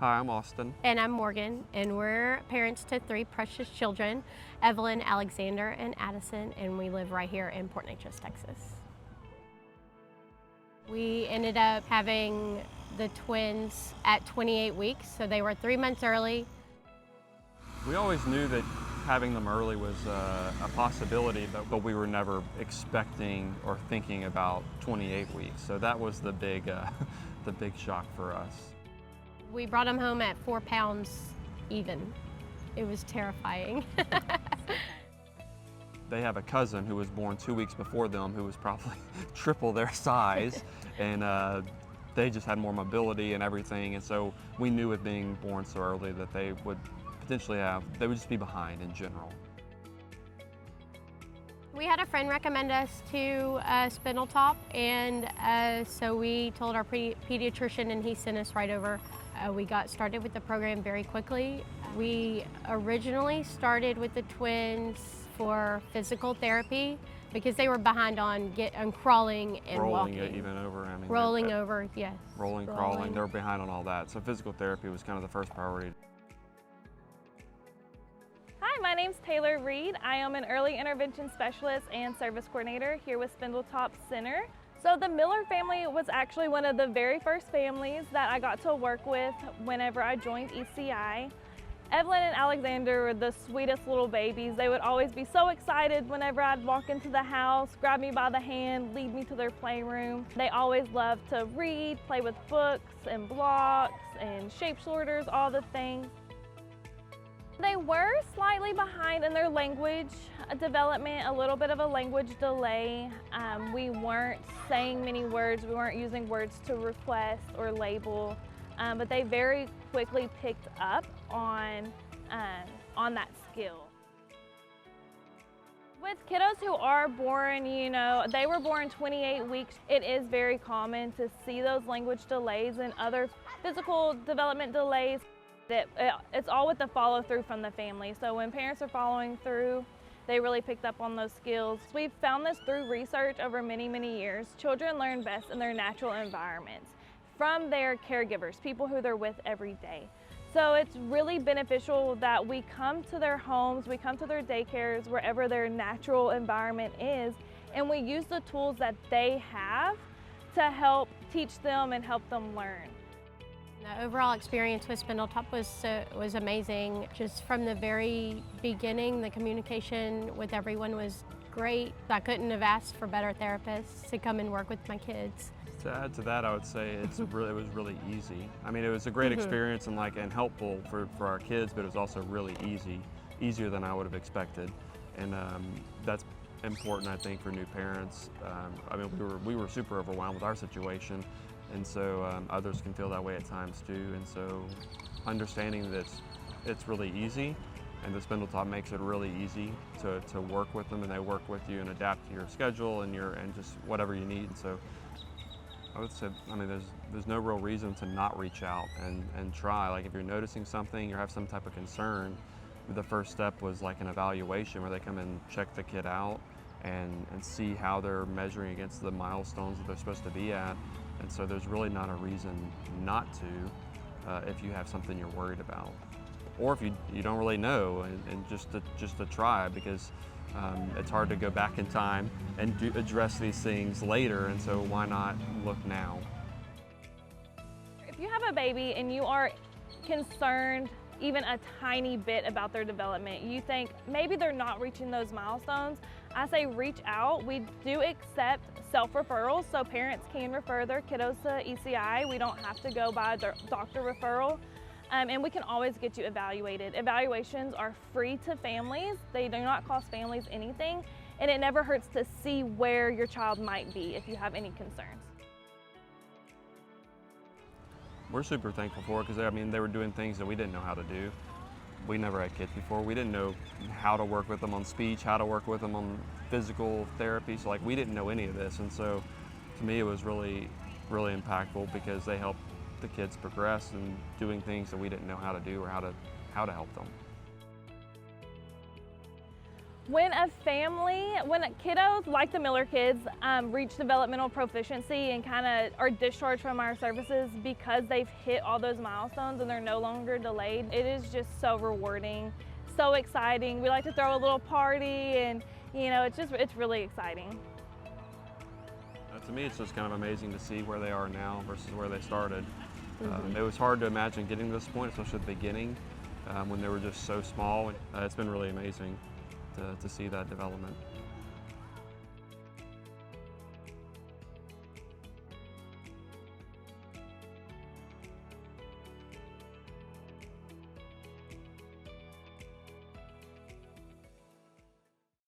Hi, I'm Austin. And I'm Morgan, and we're parents to 3 precious children, Evelyn, Alexander, and Addison, and we live right here in Port Neches, Texas. We ended up having the twins at 28 weeks, so they were 3 months early. We always knew that having them early was a possibility, but we were never expecting or thinking about 28 weeks. So that was the big, the big shock for us. We brought them home at 4 pounds even. It was terrifying. They have a cousin who was born 2 weeks before them who was probably triple their size, and they just had more mobility and everything. And so we knew with being born so early that they would potentially they would just be behind in general. We had a friend recommend us to Spindletop, and so we told our pediatrician, and he sent us right over. We got started with the program very quickly. We originally started with the twins for physical therapy because they were behind on crawling and rolling walking. Even over, I mean, rolling over, yes. Rolling, crawling, they were behind on all that. So physical therapy was kind of the first priority. Hi, my name's Taylor Reed. I am an early intervention specialist and service coordinator here with Spindletop Center. So the Miller family was actually one of the very first families that I got to work with whenever I joined ECI. Evelyn and Alexander were the sweetest little babies. They would always be so excited whenever I'd walk into the house, grab me by the hand, lead me to their playroom. They always loved to read, play with books and blocks and shape sorters, all the things. They were slightly behind in their language development, a little bit of a language delay. We weren't saying many words, we weren't using words to request or label, but they very quickly picked up on that skill. With kiddos who are born, they were born 28 weeks, it is very common to see those language delays and other physical development delays. It's all with the follow through from the family. So when parents are following through, they really picked up on those skills. We've found this through research over many, many years. Children learn best in their natural environments from their caregivers, people who they're with every day. So it's really beneficial that we come to their homes, we come to their daycares, wherever their natural environment is, and we use the tools that they have to help teach them and help them learn. The overall experience with Spindletop was amazing. Just from the very beginning, the communication with everyone was great. I couldn't have asked for better therapists to come and work with my kids. To add to that, I would say it was really easy. I mean, it was a great experience and helpful for our kids, but it was also really easier than I would have expected. And that's important, I think, for new parents. I mean, we were super overwhelmed with our situation. And so others can feel that way at times too. And so understanding that it's really easy, and the Spindletop makes it really easy to work with them, and they work with you and adapt to your schedule and just whatever you need. And so I would say, I mean, there's no real reason to not reach out and try. Like if you're noticing something or have some type of concern, the first step was like an evaluation where they come and check the kid out and see how they're measuring against the milestones that they're supposed to be at. And so there's really not a reason not to if you have something you're worried about. Or if you don't really know, and just to try, because it's hard to go back in time and address these things later, and so why not look now? If you have a baby and you are concerned even a tiny bit about their development, you think maybe they're not reaching those milestones, I say reach out. We do accept self-referrals, so parents can refer their kiddos to ECI. We don't have to go by their doctor referral, and we can always get you evaluated. Evaluations are free to families. They do not cost families anything, and it never hurts to see where your child might be if you have any concerns. We're super thankful for it because I mean, they were doing things that we didn't know how to do. We never had kids before. We didn't know how to work with them on speech, how to work with them on physical therapy. So like we didn't know any of this. And so to me, it was really, really impactful because they helped the kids progress and doing things that we didn't know how to do or how to help them. When kiddos like the Miller kids reach developmental proficiency and kind of are discharged from our services because they've hit all those milestones and they're no longer delayed, it is just so rewarding, so exciting. We like to throw a little party, and it's really exciting. To me, it's just kind of amazing to see where they are now versus where they started. It was hard to imagine getting to this point, especially at the beginning, when they were just so small. It's been really amazing to see that development.